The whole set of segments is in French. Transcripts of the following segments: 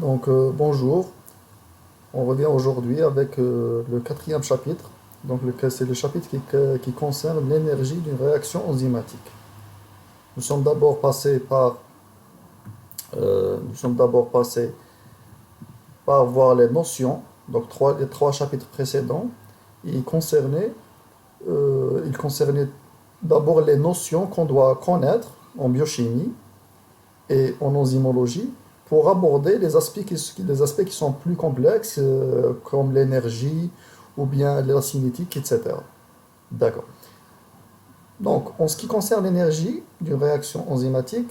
Bonjour, on revient aujourd'hui avec le quatrième chapitre. C'est le chapitre qui concerne l'énergie d'une réaction enzymatique. Nous sommes d'abord passés par, nous sommes d'abord passés par voir les notions. Les trois chapitres précédents, ils concernaient, ils concernaient d'abord les notions qu'on doit connaître en biochimie et en enzymologie pour aborder les aspects qui sont plus complexes, comme l'énergie ou bien la cinétique, etc. D'accord. Donc, en ce qui concerne l'énergie d'une réaction enzymatique,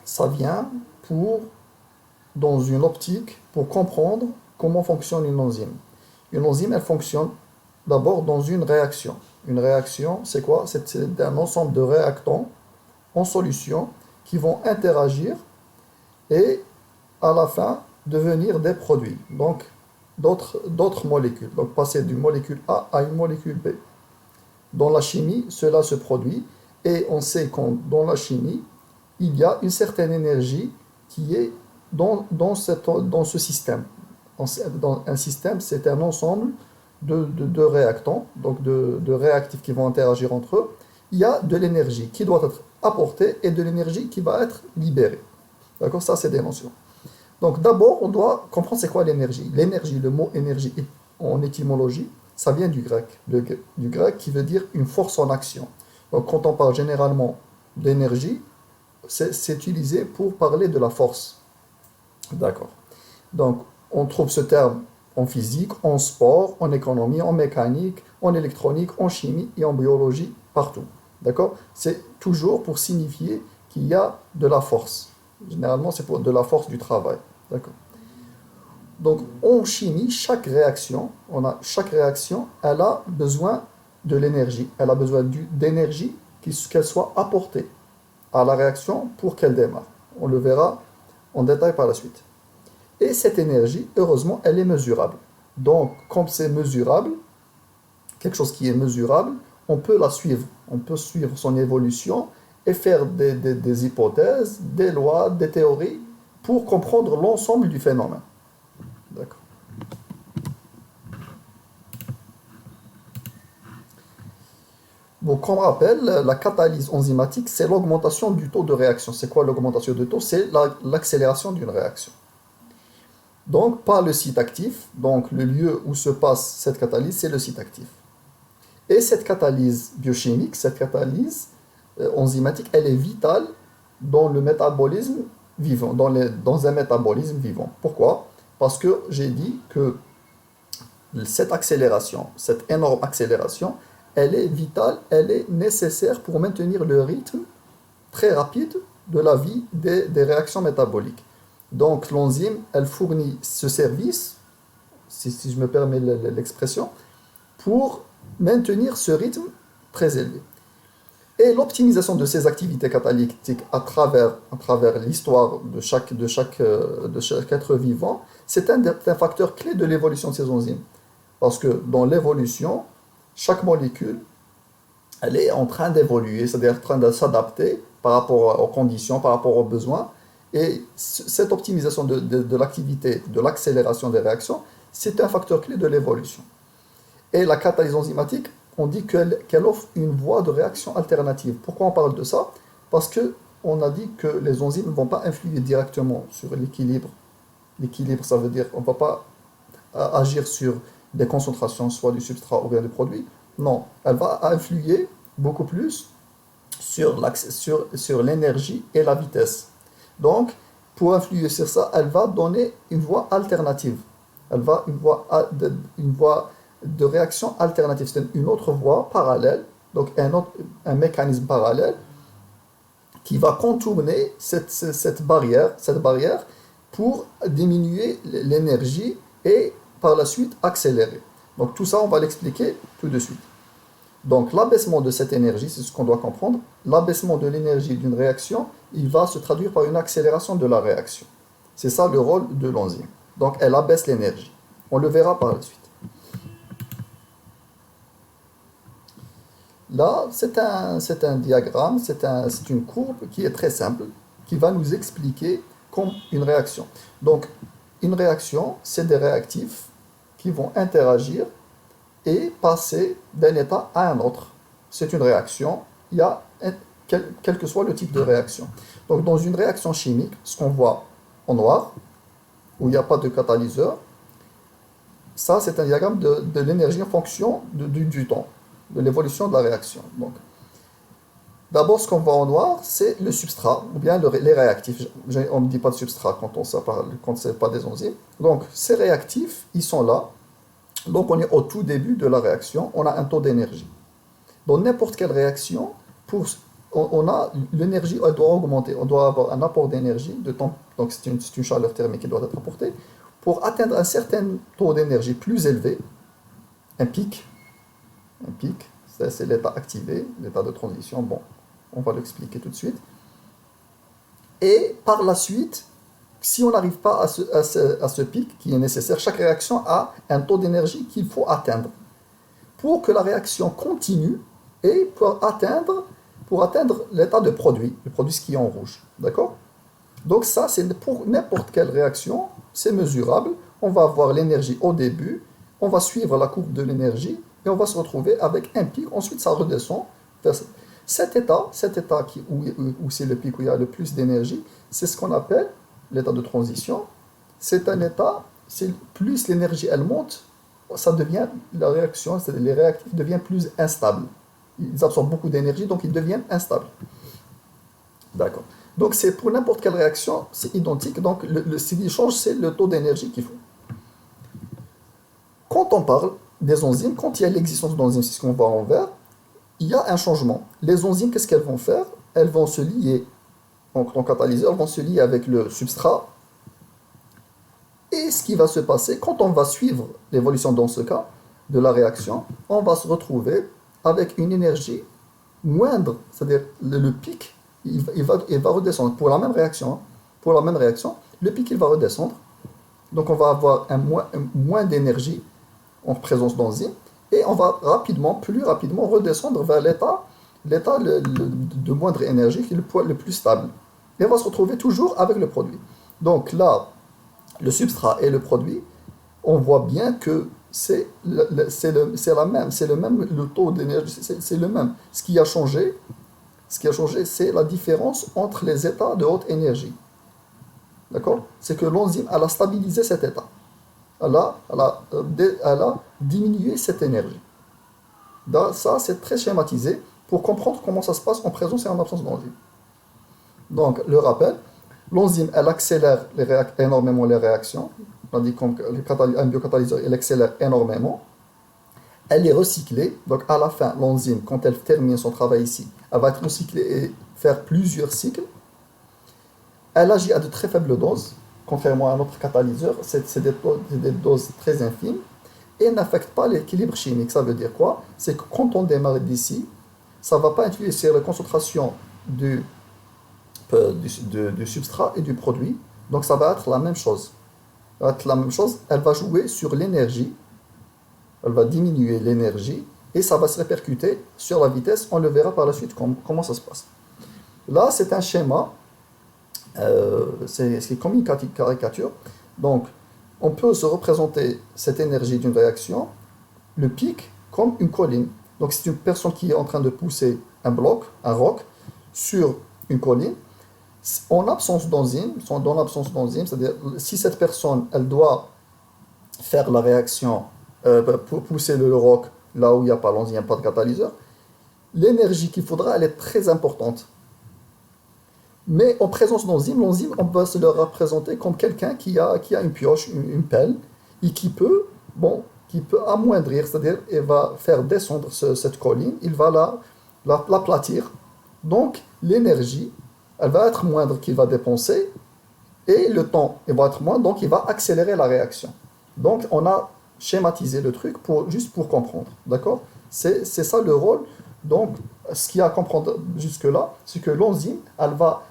ça vient dans une optique pour comprendre comment fonctionne une enzyme. Une enzyme, elle fonctionne d'abord dans une réaction. Une réaction, c'est quoi? C'est un ensemble de réactants en solution qui vont interagir et à la fin devenir des produits, donc d'autres molécules, donc passer d'une molécule A à une molécule B. Dans la chimie, cela se produit et on sait que dans la chimie, il y a une certaine énergie qui est dans ce système. Dans un système, c'est un ensemble de réactants, donc de réactifs qui vont interagir entre eux. Il y a de l'énergie qui doit être apportée et de l'énergie qui va être libérée. D'accord? Ça, c'est des notions. Donc, d'abord, on doit comprendre c'est quoi l'énergie. L'énergie, le mot énergie en étymologie, ça vient du grec. Du grec qui veut dire une force en action. Donc, quand on parle généralement d'énergie, c'est utilisé pour parler de la force. D'accord. Donc, on trouve ce terme en physique, en sport, en économie, en mécanique, en électronique, en chimie et en biologie, partout. D'accord? C'est toujours pour signifier qu'il y a de la force. Généralement, c'est pour de la force du travail. D'accord? Donc, en chimie, chaque réaction, elle a besoin de l'énergie. Elle a besoin d'énergie qu'elle soit apportée à la réaction pour qu'elle démarre. On le verra en détail par la suite. Et cette énergie, heureusement, elle est mesurable. Donc, comme c'est mesurable, quelque chose qui est mesurable, on peut la suivre. On peut suivre son évolution et faire des hypothèses, des lois, des théories pour comprendre l'ensemble du phénomène. D'accord. Donc, comme rappel, la catalyse enzymatique, c'est l'augmentation du taux de réaction. C'est quoi l'augmentation du taux? C'est l'accélération d'une réaction. Donc, par le site actif, donc le lieu où se passe cette catalyse, c'est le site actif. Et cette catalyse biochimique, cette catalyse enzymatique, elle est vitale dans le métabolisme vivant, dans un métabolisme vivant. Pourquoi? Parce que j'ai dit que cette accélération, cette énorme accélération, elle est vitale, elle est nécessaire pour maintenir le rythme très rapide de la vie des réactions métaboliques. Donc l'enzyme, elle fournit ce service, si je me permets l'expression, pour maintenir ce rythme très élevé. Et l'optimisation de ces activités catalytiques à travers l'histoire de chaque être vivant, c'est un facteur clé de l'évolution de ces enzymes. Parce que dans l'évolution, chaque molécule, elle est en train d'évoluer, c'est-à-dire en train de s'adapter par rapport aux conditions, par rapport aux besoins. Et cette optimisation de l'activité, de l'accélération des réactions, c'est un facteur clé de l'évolution. Et la catalyse enzymatique, on dit qu'elle offre une voie de réaction alternative. Pourquoi on parle de ça? Parce qu'on a dit que les enzymes ne vont pas influer directement sur l'équilibre. L'équilibre, ça veut dire qu'on ne va pas agir sur des concentrations, soit du substrat ou bien du produit. Non, elle va influer beaucoup plus sur l'énergie et la vitesse. Donc, pour influer sur ça, elle va donner une voie alternative. Elle va une voie de réaction alternative. C'est une autre voie parallèle, donc un mécanisme parallèle qui va contourner cette barrière pour diminuer l'énergie et par la suite accélérer. Donc tout ça, on va l'expliquer tout de suite. Donc l'abaissement de cette énergie, c'est ce qu'on doit comprendre, l'abaissement de l'énergie d'une réaction, il va se traduire par une accélération de la réaction. C'est ça le rôle de l'enzyme. Donc elle abaisse l'énergie. On le verra par la suite. Là, c'est un diagramme, c'est une courbe qui est très simple, qui va nous expliquer comme une réaction. Donc, une réaction, c'est des réactifs qui vont interagir et passer d'un état à un autre. C'est une réaction, il y a quel que soit le type de réaction. Donc, dans une réaction chimique, ce qu'on voit en noir, où il n'y a pas de catalyseur, ça, c'est un diagramme de l'énergie en fonction du temps, de l'évolution de la réaction. Donc, d'abord, ce qu'on voit en noir, c'est le substrat, ou bien les réactifs. On ne dit pas de substrat quand ce n'est pas des enzymes. Donc, ces réactifs, ils sont là. Donc, on est au tout début de la réaction. On a un taux d'énergie. Dans n'importe quelle réaction, on a l'énergie, elle doit augmenter. On doit avoir un apport d'énergie, de temps. Donc, c'est une chaleur thermique qui doit être apportée. Pour atteindre un certain taux d'énergie plus élevé, un pic, c'est l'état activé, l'état de transition. Bon, on va l'expliquer tout de suite. Et par la suite, si on n'arrive pas à ce pic qui est nécessaire, chaque réaction a un taux d'énergie qu'il faut atteindre pour que la réaction continue et pour atteindre l'état de produit, le produit qui est en rouge. D'accord? Donc ça, c'est pour n'importe quelle réaction, c'est mesurable. On va avoir l'énergie au début, on va suivre la courbe de l'énergie et on va se retrouver avec un pic. Ensuite, ça redescend. Cet état où c'est le pic où il y a le plus d'énergie, c'est ce qu'on appelle l'état de transition. C'est un état, plus l'énergie elle monte, ça devient la réaction, les réactifs deviennent plus instables. Ils absorbent beaucoup d'énergie, donc ils deviennent instables. D'accord. Donc c'est pour n'importe quelle réaction, c'est identique. Donc ce qui change, c'est le taux d'énergie qu'il faut. Quand on parle des enzymes, quand il y a l'existence d'enzymes, c'est ce qu'on voit en vert, il y a un changement. Les enzymes, qu'est-ce qu'elles vont faire? Elles vont se lier, donc en catalyseur, elles vont se lier avec le substrat. Et ce qui va se passer, quand on va suivre l'évolution dans ce cas de la réaction, on va se retrouver avec une énergie moindre, c'est-à-dire le pic, il va redescendre pour la même réaction. Pour la même réaction, le pic il va redescendre. Donc on va avoir moins d'énergie en présence d'enzymes et on va plus rapidement redescendre vers l'état de moindre énergie qui est le plus stable. Et on va se retrouver toujours avec le produit. Donc là, le substrat et le produit, on voit bien que c'est le même, le taux d'énergie, c'est le même. Ce qui a changé, c'est la différence entre les états de haute énergie. D'accord? C'est que l'enzyme, elle a stabilisé cet état. Elle a diminué cette énergie. Ça, c'est très schématisé pour comprendre comment ça se passe en présence et en absence d'enzyme. Donc, le rappel, l'enzyme, elle accélère énormément les réactions. On a dit qu'un biocatalyseur, il accélère énormément. Elle est recyclée. Donc, à la fin, l'enzyme, quand elle termine son travail ici, elle va être recyclée et faire plusieurs cycles. Elle agit à de très faibles doses, contrairement à un autre catalyseur. C'est des doses très infimes. Et elle n'affecte pas l'équilibre chimique. Ça veut dire quoi? C'est que quand on démarre d'ici, ça ne va pas influer sur la concentration du substrat et du produit. Donc, ça va être la même chose. Elle va jouer sur l'énergie. Elle va diminuer l'énergie et ça va se répercuter sur la vitesse. On le verra par la suite comment ça se passe. Là, c'est un schéma. C'est comme une caricature. Donc, on peut se représenter cette énergie d'une réaction, le pic, comme une colline. Donc, c'est une personne qui est en train de pousser un roc, sur une colline. Dans l'absence d'enzyme, c'est-à-dire si cette personne, elle doit faire la réaction pour pousser le roc là où il n'y a pas l'enzyme, il n'y a pas de catalyseur, l'énergie qu'il faudra, elle est très importante. Mais en présence d'enzyme, l'enzyme, on peut se le représenter comme quelqu'un qui a une pioche, une pelle, et qui peut amoindrir, c'est-à-dire il va faire descendre cette colline, il va l'aplatir. Donc l'énergie, elle va être moindre qu'il va dépenser, et le temps, il va être moindre, donc il va accélérer la réaction. Donc on a schématisé le truc juste pour comprendre, d'accord? C'est ça le rôle. Donc ce qu'il y a à comprendre jusque-là, c'est que l'enzyme, elle va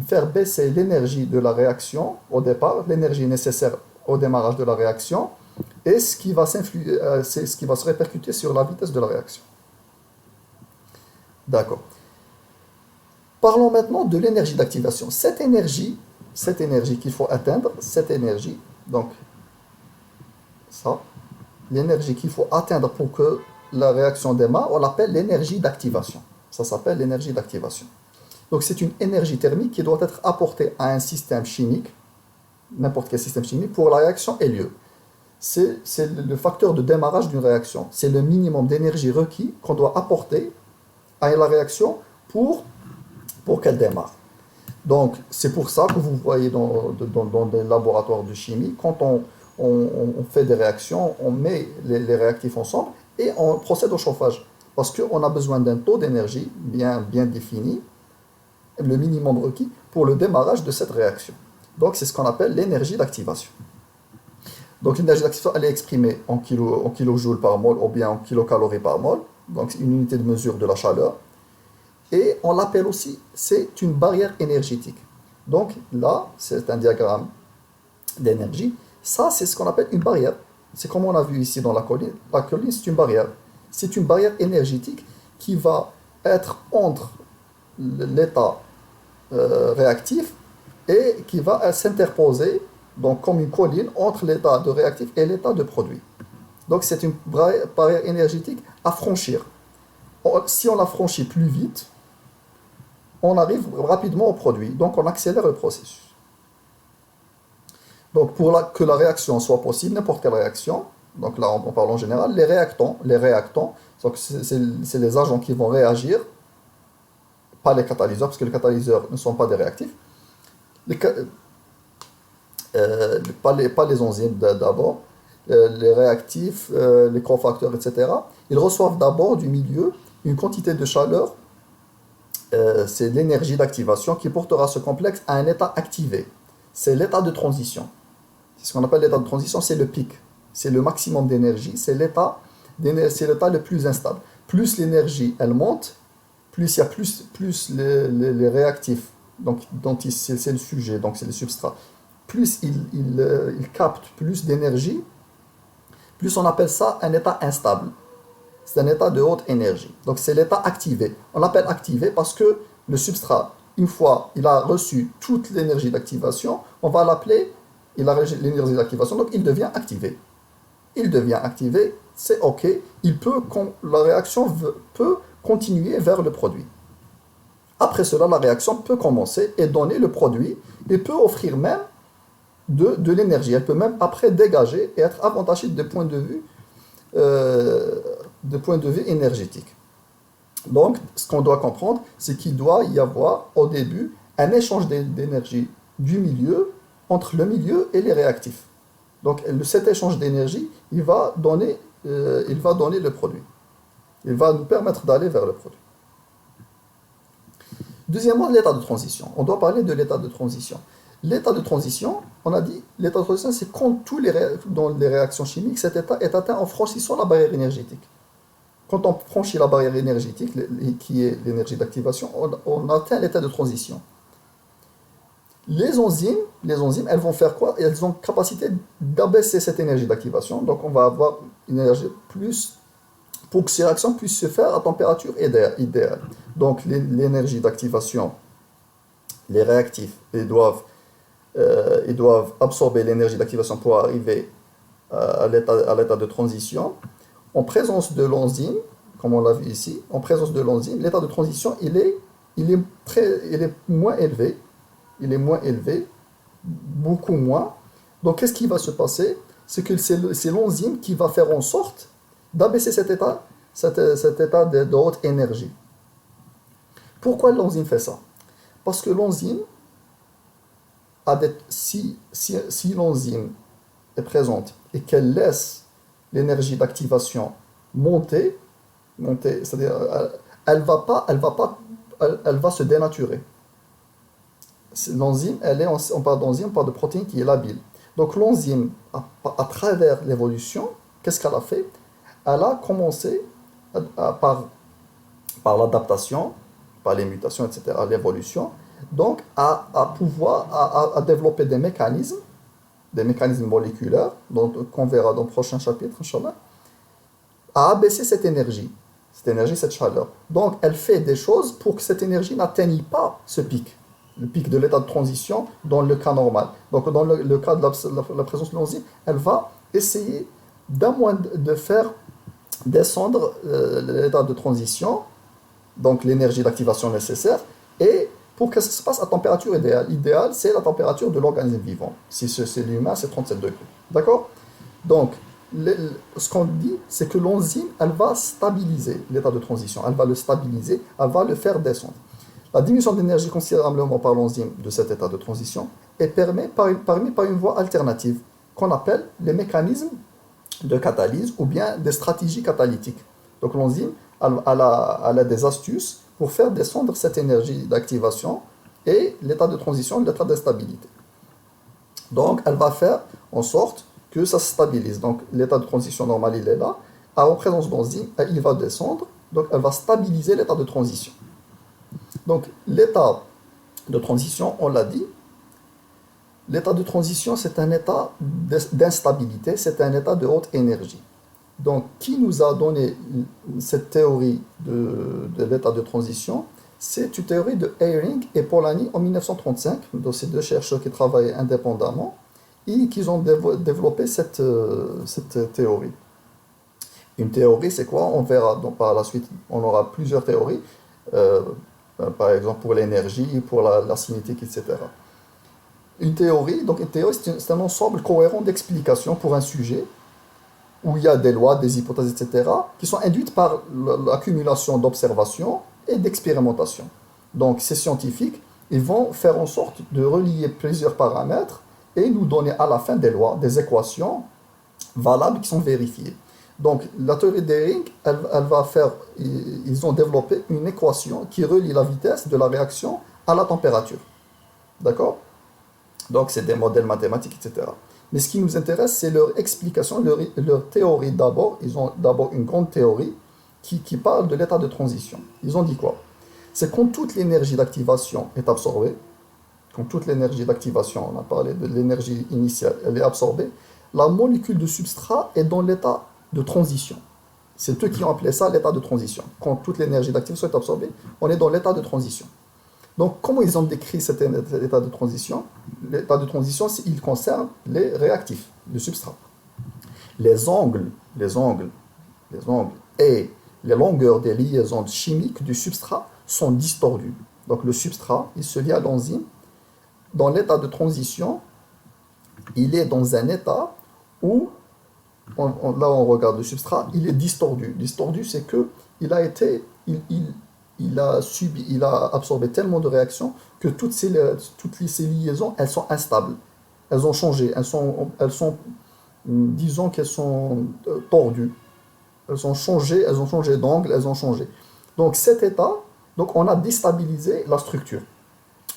faire baisser l'énergie de la réaction au départ, l'énergie nécessaire au démarrage de la réaction, et c'est ce qui va se répercuter sur la vitesse de la réaction. D'accord. Parlons maintenant de l'énergie d'activation. Cette énergie, cette énergie qu'il faut atteindre, cette énergie, donc ça, l'énergie qu'il faut atteindre pour que la réaction démarre, on l'appelle l'énergie d'activation. Ça s'appelle l'énergie d'activation. Donc c'est une énergie thermique qui doit être apportée à un système chimique, n'importe quel système chimique, pour la réaction ait lieu. C'est le facteur de démarrage d'une réaction. C'est le minimum d'énergie requis qu'on doit apporter à la réaction pour qu'elle démarre. Donc c'est pour ça que vous voyez dans des laboratoires de chimie, quand on fait des réactions, on met les réactifs ensemble et on procède au chauffage. Parce qu'on a besoin d'un taux d'énergie bien défini, le minimum requis pour le démarrage de cette réaction. Donc c'est ce qu'on appelle l'énergie d'activation. Donc l'énergie d'activation, elle est exprimée en kilojoules par mol ou bien en kilocalories par mol. Donc c'est une unité de mesure de la chaleur. Et on l'appelle aussi, c'est une barrière énergétique. Donc là, c'est un diagramme d'énergie. Ça, c'est ce qu'on appelle une barrière. C'est comme on a vu ici dans la colline. La colline, c'est une barrière. C'est une barrière énergétique qui va être entre l'état réactif et qui va s'interposer donc comme une colline entre l'état de réactif et l'état de produit. Donc c'est une barrière énergétique à franchir. Si on la franchit plus vite, on arrive rapidement au produit. Donc on accélère le processus. Donc pour que la réaction soit possible, n'importe quelle réaction, donc là on parle en général, les réactants, donc c'est les agents qui vont réagir, pas les catalyseurs, parce que les catalyseurs ne sont pas des réactifs, pas les enzymes d'abord, les réactifs, les cofacteurs, etc. Ils reçoivent d'abord du milieu une quantité de chaleur, c'est l'énergie d'activation qui portera ce complexe à un état activé. C'est l'état de transition. C'est ce qu'on appelle l'état de transition, c'est le pic. C'est le maximum d'énergie, c'est l'état le plus instable. Plus l'énergie, elle monte, plus il y a plus les réactifs, donc c'est le sujet, donc c'est le substrat. Plus il capte plus d'énergie, plus on appelle ça un état instable. C'est un état de haute énergie. Donc c'est l'état activé. On l'appelle activé parce que le substrat, une fois il a reçu toute l'énergie d'activation, on va l'appeler, il a reçu l'énergie d'activation, donc il devient activé. Il devient activé, c'est OK. La réaction peut continuer vers le produit. Après cela, la réaction peut commencer et donner le produit et peut offrir même de l'énergie. Elle peut même après dégager et être avantagée de point de vue énergétique. Donc, ce qu'on doit comprendre, c'est qu'il doit y avoir au début un échange d'énergie du milieu entre le milieu et les réactifs. Donc, cet échange d'énergie, il va donner le produit. Il va nous permettre d'aller vers le produit. Deuxièmement, l'état de transition. On doit parler de l'état de transition. L'état de transition, on a dit, l'état de transition, c'est quand dans les réactions chimiques, cet état est atteint en franchissant la barrière énergétique. Quand on franchit la barrière énergétique, qui est l'énergie d'activation, on atteint l'état de transition. Les enzymes, elles vont faire quoi? Elles ont capacité d'abaisser cette énergie d'activation. Donc on va avoir une énergie plus, pour que ces réactions puissent se faire à température idéale. Donc l'énergie d'activation, les réactifs, ils doivent absorber l'énergie d'activation pour arriver à l'état de transition. En présence de l'enzyme, comme on l'a vu ici, en présence de l'enzyme, l'état de transition, il est moins élevé. Il est moins élevé, beaucoup moins. Donc, qu'est-ce qui va se passer? C'est que c'est l'enzyme qui va faire en sorte d'abaisser cet état de haute énergie. Pourquoi l'enzyme fait ça? Parce que l'enzyme, si l'enzyme est présente et qu'elle laisse l'énergie d'activation monter, c'est-à-dire elle va se dénaturer. L'enzyme, on parle d'enzyme, on parle de protéine qui est labile. Donc l'enzyme, à travers l'évolution, qu'est-ce qu'elle a fait? Elle a commencé par l'adaptation, par les mutations, etc., l'évolution, donc à développer des mécanismes moléculaires, qu'on verra dans le prochain chapitre, Inch'Allah, à abaisser cette énergie, cette chaleur. Donc elle fait des choses pour que cette énergie n'atteigne pas ce pic. le pic de l'état de transition dans le cas normal. Donc dans le cas de la présence de l'enzyme, elle va essayer de faire descendre l'état de transition, donc l'énergie d'activation nécessaire, et pour que ça se passe à température idéale. L'idéal, c'est la température de l'organisme vivant. Si c'est l'humain, c'est 37 degrés. D'accord? Donc, ce qu'on dit, c'est que l'enzyme, elle va stabiliser l'état de transition. Elle va le stabiliser, elle va le faire descendre. La diminution d'énergie considérablement par l'enzyme de cet état de transition est permise par une voie alternative qu'on appelle les mécanismes de catalyse ou bien des stratégies catalytiques. Donc l'enzyme, elle a des astuces pour faire descendre cette énergie d'activation et l'état de transition, l'état d'instabilité. Donc elle va faire en sorte que ça se stabilise. Donc l'état de transition normal, il est là. En présence d'enzyme, il va descendre. Donc elle va stabiliser l'état de transition. Donc l'état de transition, on l'a dit, l'état de transition, c'est un état d'instabilité, c'est un état de haute énergie. Donc, qui nous a donné cette théorie de l'état de transition? C'est une théorie de Eyring et Polanyi en 1935, donc ces deux chercheurs qui travaillaient indépendamment, et qui ont développé cette théorie. Une théorie, c'est quoi? On verra donc par la suite, on aura plusieurs théories, par exemple pour l'énergie, pour la cinétique, etc. Une théorie, c'est un ensemble cohérent d'explications pour un sujet où il y a des lois, des hypothèses, etc., qui sont induites par l'accumulation d'observations et d'expérimentations. Donc, ces scientifiques, ils vont faire en sorte de relier plusieurs paramètres et nous donner à la fin des lois, des équations valables qui sont vérifiées. Donc, la théorie d'Eyring, elle va faire, ils ont développé une équation qui relie la vitesse de la réaction à la température. D'accord? Donc, c'est des modèles mathématiques, etc. Mais ce qui nous intéresse, c'est leur explication, leur théorie d'abord. Ils ont d'abord une grande théorie qui parle de l'état de transition. Ils ont dit quoi? C'est quand toute l'énergie d'activation est absorbée, quand toute l'énergie d'activation, on a parlé de l'énergie initiale, elle est absorbée, la molécule de substrat est dans l'état de transition. C'est eux qui ont appelé ça l'état de transition. Quand toute l'énergie d'activation est absorbée, on est dans l'état de transition. Donc, comment ils ont décrit cet état de transition? L'état de transition, il concerne les réactifs, le substrat. Les angles et les longueurs des liaisons chimiques du substrat sont distordus. Donc, le substrat, il se lie à l'enzyme. Dans l'état de transition, il est dans un état où, là on regarde le substrat, il est distordu. Distordu, c'est que il a absorbé tellement de réactions que toutes ces liaisons, elles sont instables. Elles ont changé. Disons qu'elles sont tordues. Elles ont changé d'angle, elles ont changé. Donc cet état, on a déstabilisé la structure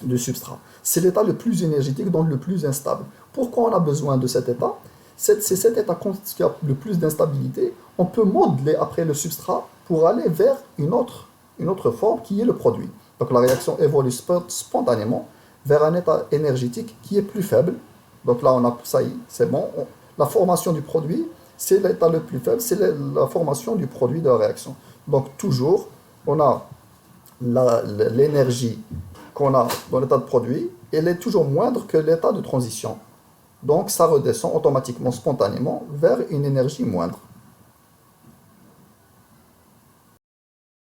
du substrat. C'est l'état le plus énergétique, donc le plus instable. Pourquoi on a besoin de cet état? C'est cet état qui a le plus d'instabilité. On peut modeler après le substrat pour aller vers une autre forme qui est le produit. Donc la réaction évolue spontanément vers un état énergétique qui est plus faible. Donc là, ça y est, c'est bon. La formation du produit, c'est l'état le plus faible, c'est la formation du produit de la réaction. Donc toujours, on a l'énergie qu'on a dans l'état de produit, elle est toujours moindre que l'état de transition. Donc ça redescend automatiquement, spontanément, vers une énergie moindre.